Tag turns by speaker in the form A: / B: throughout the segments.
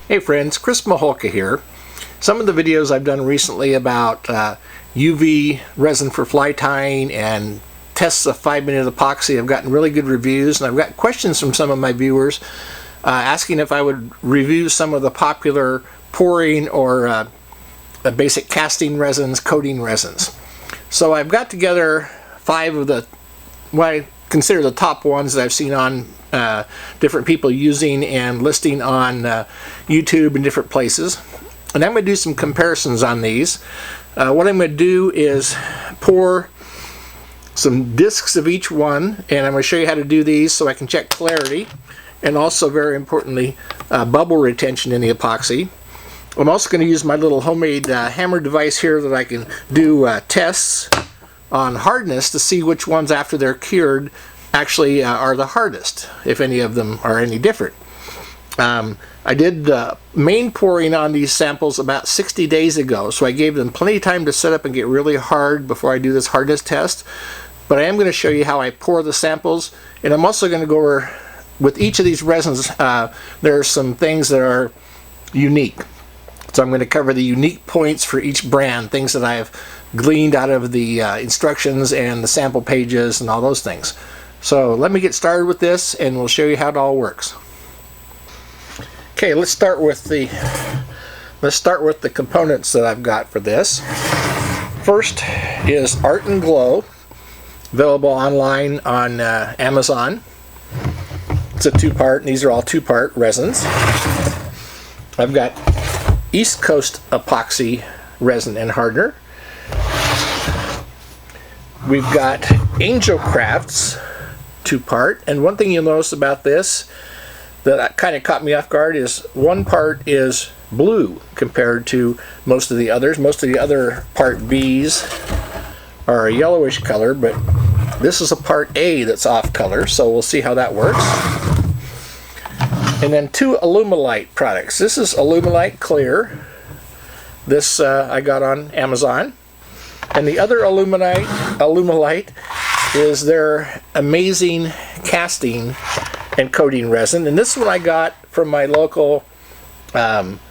A: Hey friends, Chris Maholka here. Some of the videos I've done recently about UV resin for fly tying and tests of 5-minute epoxy have gotten really good reviews, and I've got questions from some of my viewers asking if I would review some of the popular pouring or basic casting resins, coating resins. So I've got together 5 of the what I consider the top ones that I've seen on different people using and listing on YouTube and different places. And I'm going to do some comparisons on these. What I'm going to do is pour some discs of each one, and I'm going to show you how to do these so I can check clarity and also, very importantly, bubble retention in the epoxy. I'm also going to use my little homemade hammer device here that I can do tests on hardness to see which ones after they're cured actually are the hardest, if any of them are any different. I did main pouring on these samples about 60 days ago, so I gave them plenty of time to set up and get really hard before I do this hardness test. But I am going to show you how I pour the samples, and I'm also going to go over, with each of these resins, there are some things that are unique. So I'm going to cover the unique points for each brand, things that I have gleaned out of the instructions and the sample pages and all those things. So let me get started with this, and we'll show you how it all works. Okay, let's start with the components that I've got for this. First is Art and Glow, available online on Amazon. It's a 2-part, and these are all 2-part resins. I've got East Coast Epoxy resin and hardener. We've got Angel Crafts 2-part, and one thing you'll notice about this that kind of caught me off guard is one part is blue compared to most of the others. Most of the other part Bs are a yellowish color, but this is a part A that's off color, so we'll see how that works. And then 2 Alumilite products. This is Alumilite Clear. This I got on Amazon. And the other Alumilite is their amazing casting and coating resin. And this one I got from my local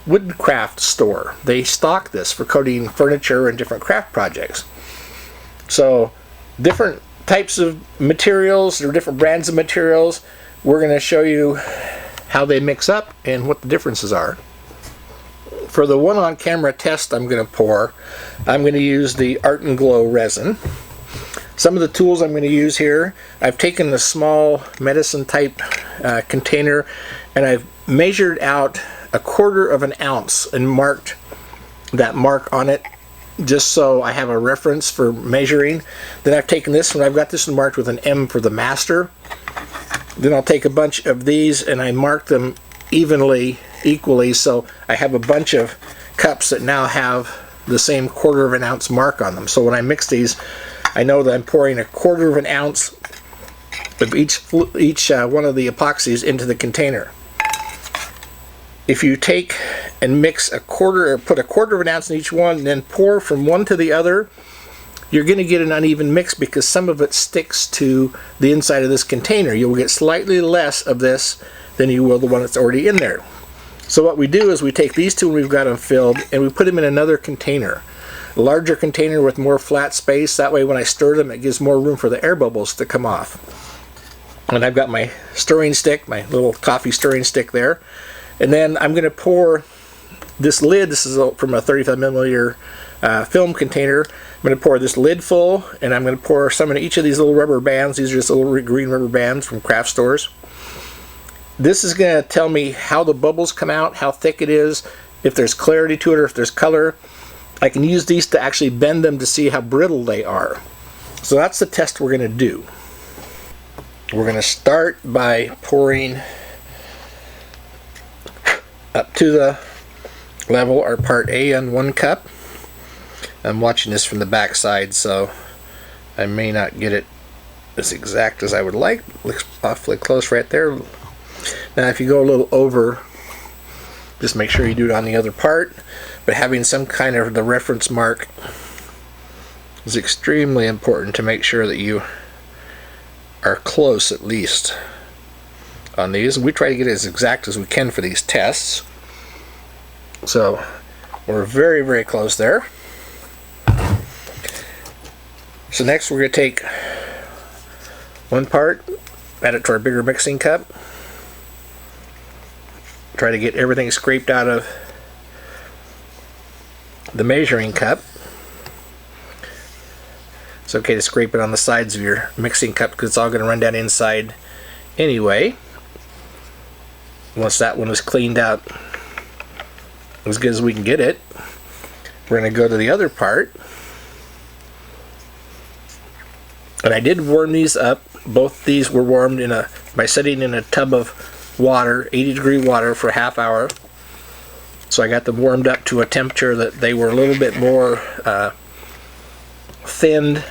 A: woodcraft store. They stock this for coating furniture and different craft projects. So different types of materials or different brands of materials. We're going to show you how they mix up and what the differences are. For the one on camera test I'm going to use the Art and Glow resin. Some of the tools I'm going to use here, I've taken the small medicine type container and I've measured out 1/4 of an ounce and marked that mark on it just so I have a reference for measuring. Then I've taken this one, I've got this one marked with an M for the master. Then I'll take a bunch of these and I mark them equally, so I have a bunch of cups that now have the same 1/4 of an ounce mark on them. So when I mix these, I know that I'm pouring 1/4 of an ounce of each one of the epoxies into the container. If you take and mix put 1/4 of an ounce in each one and then pour from one to the other, you're going to get an uneven mix because some of it sticks to the inside of this container. You'll get slightly less of this than you will the one that's already in there. So what we do is we take these two, we've got them filled, and we put them in another container. A larger container with more flat space. That way when I stir them, it gives more room for the air bubbles to come off. And I've got my stirring stick, my little coffee stirring stick there. And then I'm going to pour this lid. This is from a 35 milliliter film container. I'm going to pour this lid full, and I'm going to pour some in each of these little rubber bands. These are just little green rubber bands from craft stores. This is going to tell me how the bubbles come out, how thick it is, if there's clarity to it or if there's color. I can use these to actually bend them to see how brittle they are. So that's the test we're going to do. We're going to start by pouring up to the level our part A on 1 cup. I'm watching this from the back side, so I may not get it as exact as I would like. Looks awfully close right there. Now if you go a little over, just make sure you do it on the other part, but having some kind of the reference mark is extremely important to make sure that you are close at least on these. We try to get as exact as we can for these tests. So we're very, very close there. So next we're going to take one part, add it to our bigger mixing cup. Try to get everything scraped out of the measuring cup. It's okay to scrape it on the sides of your mixing cup because it's all going to run down inside anyway. Once that one is cleaned out as good as we can get it, we're going to go to the other part. And I did warm these up. Both these were warmed by setting in a tub of water, 80-degree water, for a half hour. So I got them warmed up to a temperature that they were a little bit more thinned,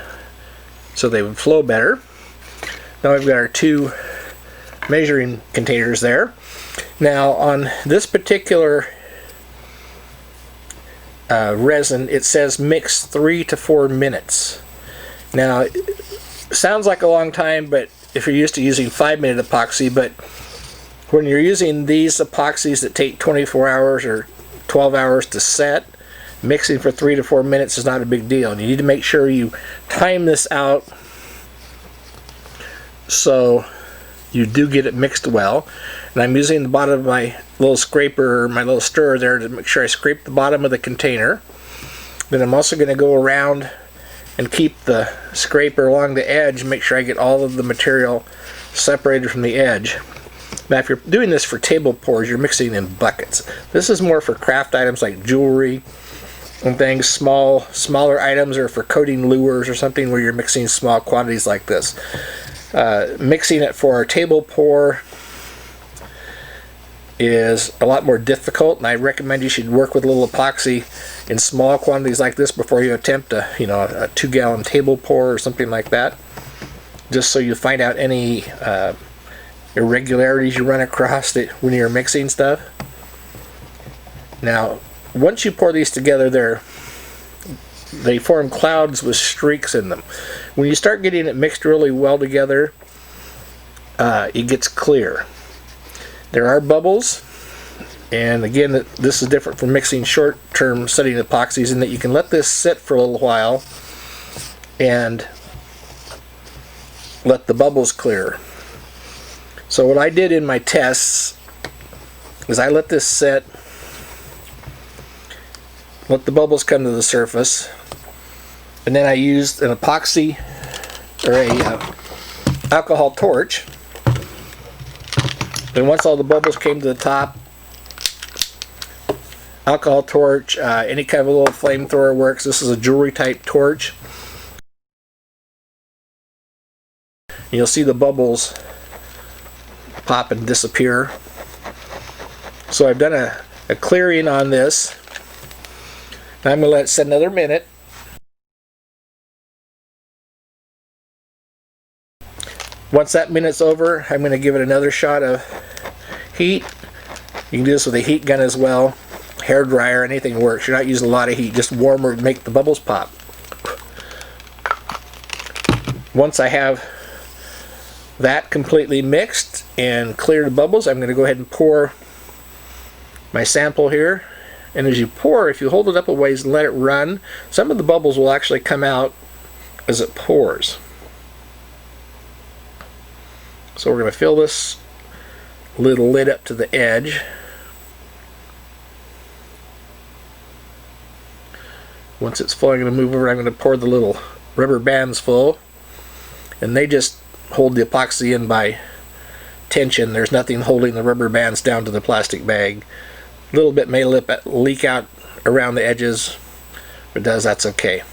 A: so they would flow better. Now we've got our two measuring containers there. Now on this particular resin, it says mix 3 to 4 minutes. Now it sounds like a long time, but if you're used to using 5-minute epoxy, but when you're using these epoxies that take 24 hours or 12 hours to set, mixing for 3 to 4 minutes is not a big deal. And you need to make sure you time this out so you do get it mixed well. And I'm using the bottom of my little scraper, my little stirrer there, to make sure I scrape the bottom of the container. Then I'm also going to go around and keep the scraper along the edge, make sure I get all of the material separated from the edge. Now if you're doing this for table pours, you're mixing in buckets. This is more for craft items like jewelry and things. Smaller items are for coating lures or something where you're mixing small quantities like this. Mixing it for a table pour is a lot more difficult, and I recommend you should work with a little epoxy in small quantities like this before you attempt a 2-gallon table pour or something like that, just so you find out any irregularities you run across that when you're mixing stuff. Now once you pour these together, they form clouds with streaks in them. When you start getting it mixed really well together, it gets clear. There are bubbles, and again, this is different from mixing short-term setting epoxies in that you can let this sit for a little while and let the bubbles clear. So what I did in my tests is I let this sit, let the bubbles come to the surface, and then I used an epoxy or a alcohol torch. And once all the bubbles came to the top, alcohol torch, any kind of a little flamethrower works. This is a jewelry type torch. You'll see the bubbles pop and disappear. So I've done a clearing on this. Now I'm going to let it sit another minute. Once that minute's over, I'm going to give it another shot of heat. You can do this with a heat gun as well. Hair dryer, anything works. You're not using a lot of heat, just warmer to make the bubbles pop. Once I have that completely mixed and cleared the bubbles, I'm going to go ahead and pour my sample here. And as you pour, if you hold it up a ways and let it run, some of the bubbles will actually come out as it pours. So we're going to fill this little lid up to the edge. Once it's full, I'm going to move over. I'm going to pour the little rubber bands full, and they just hold the epoxy in by tension. There's nothing holding the rubber bands down to the plastic bag. A little bit may leak out around the edges. If it does, that's okay.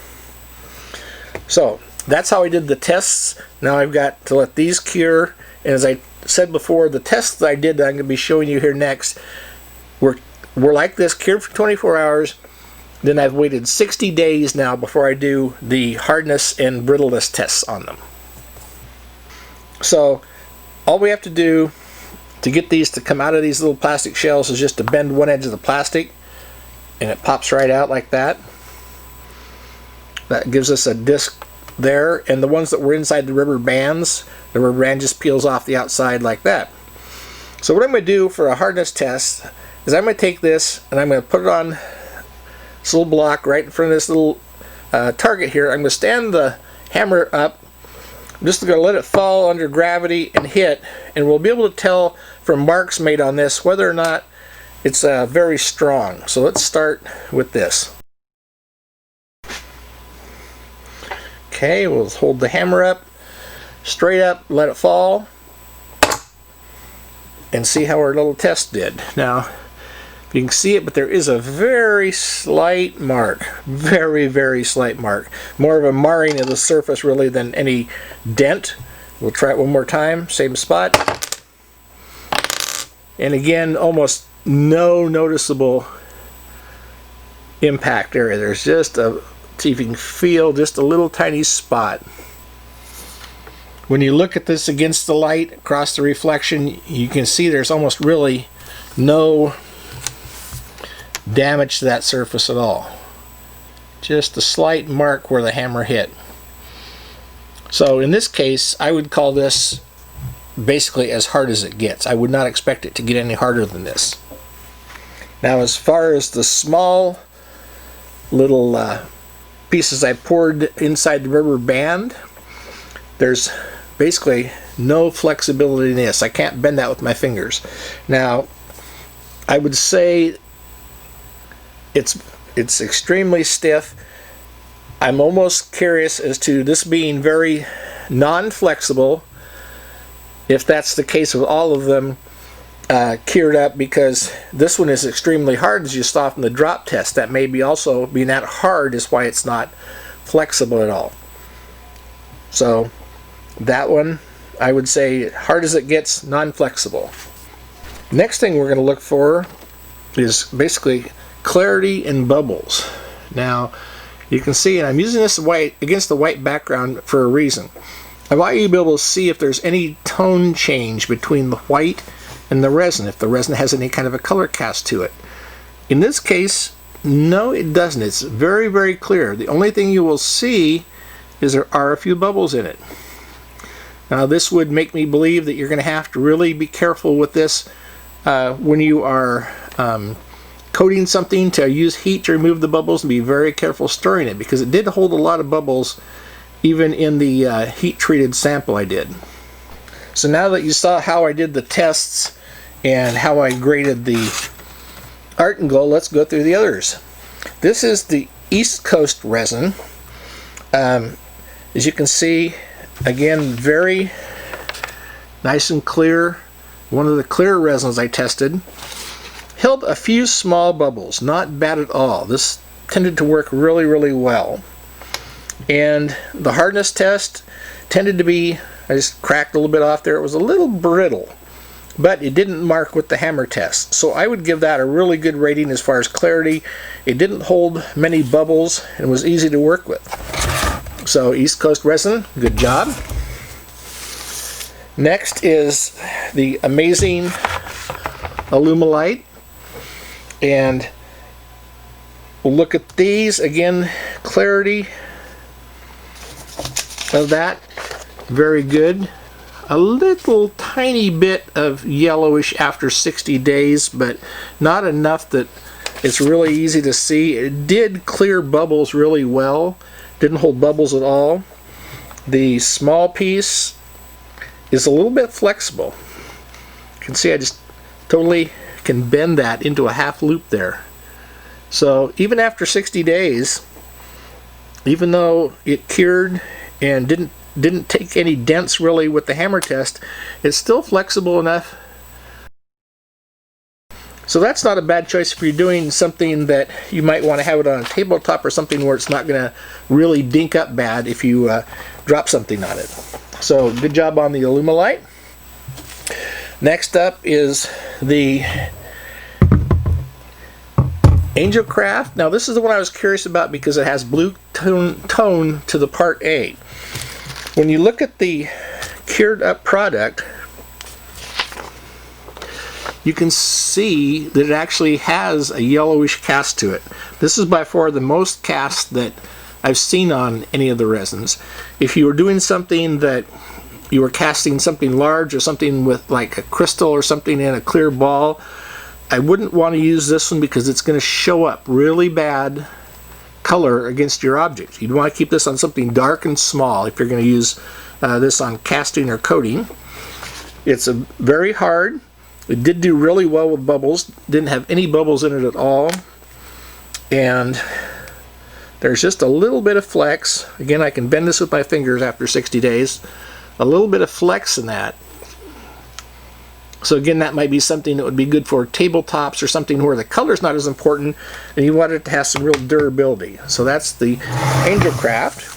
A: So that's how I did the tests. Now I've got to let these cure. And as I said before, the tests that I did that I'm going to be showing you here next were like this, cured for 24 hours. Then I've waited 60 days now before I do the hardness and brittleness tests on them. So all we have to do to get these to come out of these little plastic shells is just to bend one edge of the plastic, and it pops right out like that. That gives us a disc there, and the ones that were inside the rubber bands, the rubber band just peels off the outside like that. So what I'm going to do for a hardness test, is I'm going to take this and I'm going to put it on this little block right in front of this little target here. I'm going to stand the hammer up. I'm just going to let it fall under gravity and hit, and we'll be able to tell from marks made on this whether or not it's very strong. So let's start with this. Okay, we'll hold the hammer up, straight up, let it fall, and see how our little test did. Now, you can see it, but there is a very slight mark. Very, very slight mark. More of a marring of the surface really than any dent. We'll try it one more time, same spot. And again, almost no noticeable impact area. There's just a, see if you can feel just a little tiny spot. When you look at this against the light, across the reflection, you can see there's almost really no damage to that surface at all. Just a slight mark where the hammer hit. So in this case, I would call this basically as hard as it gets. I would not expect it to get any harder than this. Now, as far as the small little pieces I poured inside the rubber band, there's basically no flexibility in this. I can't bend that with my fingers. Now, I would say it's extremely stiff. I'm almost curious as to this being very non-flexible, if that's the case with all of them cured up, because this one is extremely hard as you saw from the drop test. That may be also being that hard is why it's not flexible at all. So that one, I would say hard as it gets, non-flexible. Next thing we're going to look for is basically clarity and bubbles. Now you can see, and I'm using this white against the white background for a reason. I want you to be able to see if there's any tone change between the white and the resin, if the resin has any kind of a color cast to it. In this case, no, it doesn't. It's very, very clear. The only thing you will see is there are a few bubbles in it. Now this would make me believe that you're going to have to really be careful with this when you are coating something, to use heat to remove the bubbles, and be very careful stirring it, because it did hold a lot of bubbles even in the heat treated sample I did. So now that you saw how I did the tests and how I graded the Art and Glow, let's go through the others. This is the East Coast resin. As you can see, again, very nice and clear. One of the clear resins I tested held a few small bubbles, not bad at all. This tended to work really, really well. And the hardness test tended to be, I just cracked a little bit off there, it was a little brittle, but it didn't mark with the hammer test. So I would give that a really good rating as far as clarity. It didn't hold many bubbles and was easy to work with. So East Coast resin, good job. Next is the amazing Alumilite, and we'll look at these again. Clarity of that, very good. A little tiny bit of yellowish after 60 days, but not enough that it's really easy to see. It did clear bubbles really well, didn't hold bubbles at all. The small piece is a little bit flexible. You can see I just totally can bend that into a half loop there. So even after 60 days, even though it cured and didn't take any dents really with the hammer test, it's still flexible enough. So that's not a bad choice if you're doing something that you might want to have it on a tabletop or something where it's not going to really dink up bad if you drop something on it. So good job on the Alumilite. Next up is the Angel Craft. Now this is the one I was curious about because it has blue tone to the part A. When you look at the cured up product, you can see that it actually has a yellowish cast to it. This is by far the most cast that I've seen on any of the resins. If you were doing something that you were casting something large or something with like a crystal or something in a clear ball, I wouldn't want to use this one because it's going to show up really bad color against your object. You'd want to keep this on something dark and small if you're going to use this on casting or coating. It's very hard. It did do really well with bubbles. Didn't have any bubbles in it at all. And there's just a little bit of flex. Again, I can bend this with my fingers after 60 days. A little bit of flex in that. So again, that might be something that would be good for tabletops or something where the color's not as important and you want it to have some real durability. So that's the Angel Craft.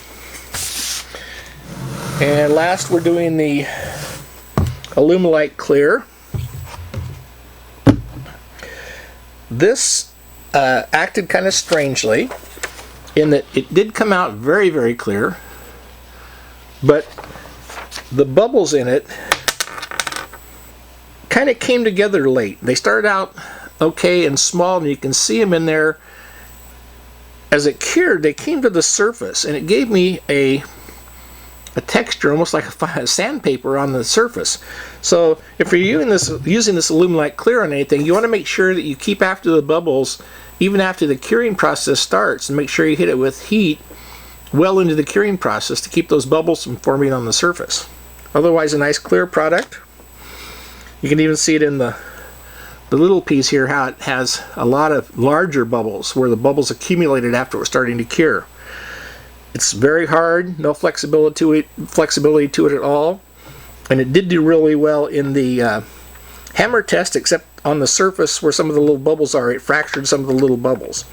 A: And last, we're doing the Alumilite Clear. This acted kind of strangely in that it did come out very, very clear, but the bubbles in it kind of came together late. They started out okay and small, and you can see them in there. As it cured, they came to the surface, and it gave me a texture almost like a sandpaper on the surface. So if you're using this Alumilite Clear on anything, you want to make sure that you keep after the bubbles even after the curing process starts, and make sure you hit it with heat well into the curing process to keep those bubbles from forming on the surface. Otherwise, a nice clear product. You can even see it in the little piece here, how it has a lot of larger bubbles where the bubbles accumulated after it was starting to cure. It's very hard, no flexibility to it at all, and it did do really well in the hammer test, except on the surface where some of the little bubbles are, it fractured some of the little bubbles.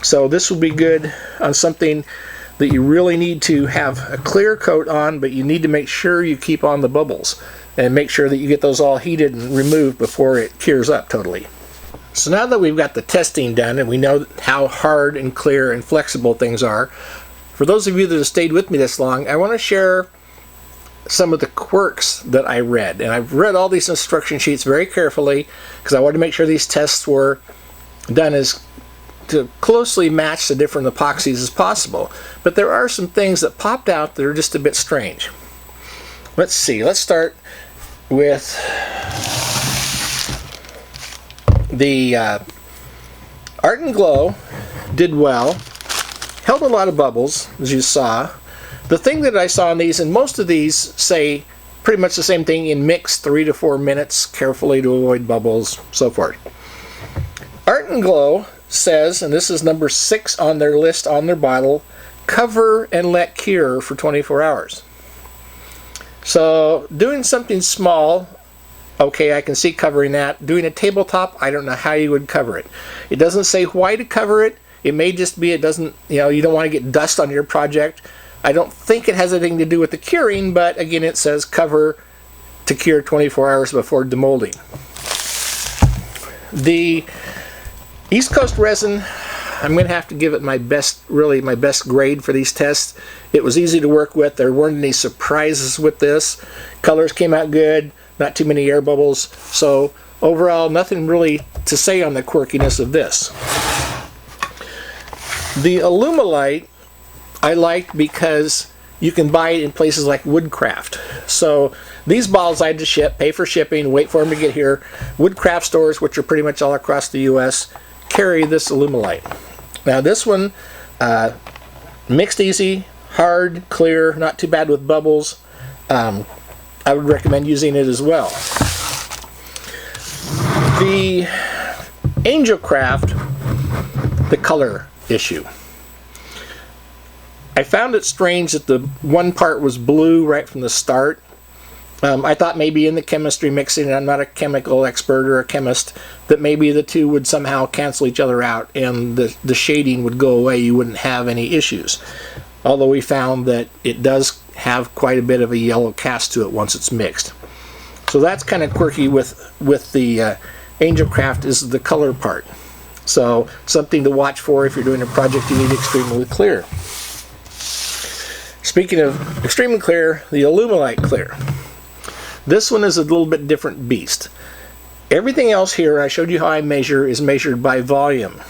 A: So this will be good on something that you really need to have a clear coat on, but you need to make sure you keep on the bubbles and make sure that you get those all heated and removed before it cures up totally. So now that we've got the testing done and we know how hard and clear and flexible things are, for those of you that have stayed with me this long, I want to share some of the quirks that I read. And I've read all these instruction sheets very carefully because I wanted to make sure these tests were done as to closely match the different epoxies as possible. But there are some things that popped out that are just a bit strange. Let's see, let's start with the Art and Glow. Did well, held a lot of bubbles, as you saw. The thing that I saw in these, and most of these say pretty much the same thing in mix 3 to 4 minutes, carefully to avoid bubbles, so forth. Art and Glow says, and this is number 6 on their list on their bottle, cover and let cure for 24 hours. So doing something small, okay, I can see covering that. Doing a tabletop, I don't know how you would cover it. It doesn't say why to cover it. It may just be it doesn't, you don't want to get dust on your project. I don't think it has anything to do with the curing, but again, it says cover to cure 24 hours before demolding. The East Coast Resin, I'm going to have to give it my best grade for these tests. It was easy to work with. There weren't any surprises with this. Colors came out good, not too many air bubbles. So overall, nothing really to say on the quirkiness of this. The Alumilite I liked because you can buy it in places like Woodcraft. So these bottles I had to ship, pay for shipping, wait for them to get here. Woodcraft stores, which are pretty much all across the US, carry this Alumilite. Now this one, mixed easy, hard, clear, not too bad with bubbles. I would recommend using it as well. The Angel Craft, the color issue. I found it strange that the one part was blue right from the start. I thought maybe in the chemistry mixing, and I'm not a chemical expert or a chemist, that maybe the two would somehow cancel each other out and the shading would go away. You wouldn't have any issues. Although we found that it does have quite a bit of a yellow cast to it once it's mixed. So that's kind of quirky with the Angel Craft is the color part. So something to watch for if you're doing a project you need extremely clear. Speaking of extremely clear, the Alumilite Clear. This one is a little bit different beast. Everything else here, I showed you how I measure, is measured by volume.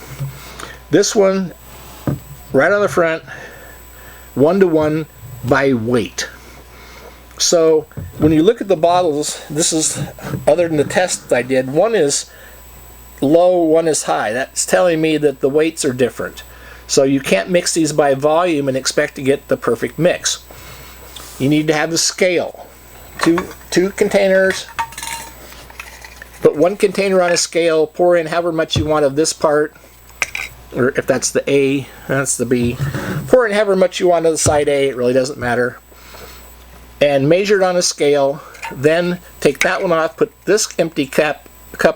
A: This one, right on the front, 1-to-1 by weight. So when you look at the bottles, this is, other than the test I did, one is low, one is high. That's telling me that the weights are different. So you can't mix these by volume and expect to get the perfect mix. You need to have a scale. Two containers. Put one container on a scale, pour in however much you want of this part, or if that's the A, that's the B. Pour in however much you want of the side A, it really doesn't matter. And measure it on a scale, then take that one off, put this empty cup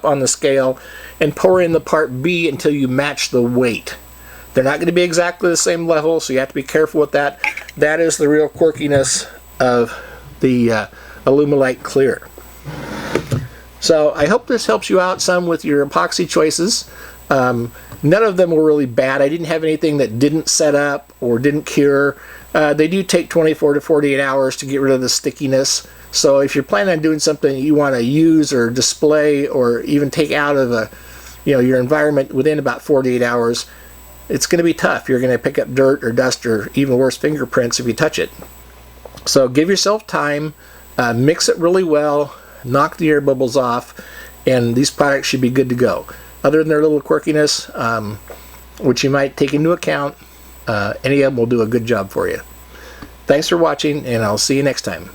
A: on the scale, and pour in the part B until you match the weight. They're not going to be exactly the same level, so you have to be careful with that. That is the real quirkiness of the Alumilite Clear. So I hope this helps you out some with your epoxy choices. None of them were really bad. I didn't have anything that didn't set up or didn't cure. They do take 24 to 48 hours to get rid of the stickiness. So if you're planning on doing something you want to use or display or even take out of your environment within about 48 hours, it's going to be tough. You're going to pick up dirt or dust or even worse, fingerprints if you touch it. So give yourself time, mix it really well, knock the air bubbles off, and these products should be good to go. Other than their little quirkiness, which you might take into account, any of them will do a good job for you. Thanks for watching, and I'll see you next time.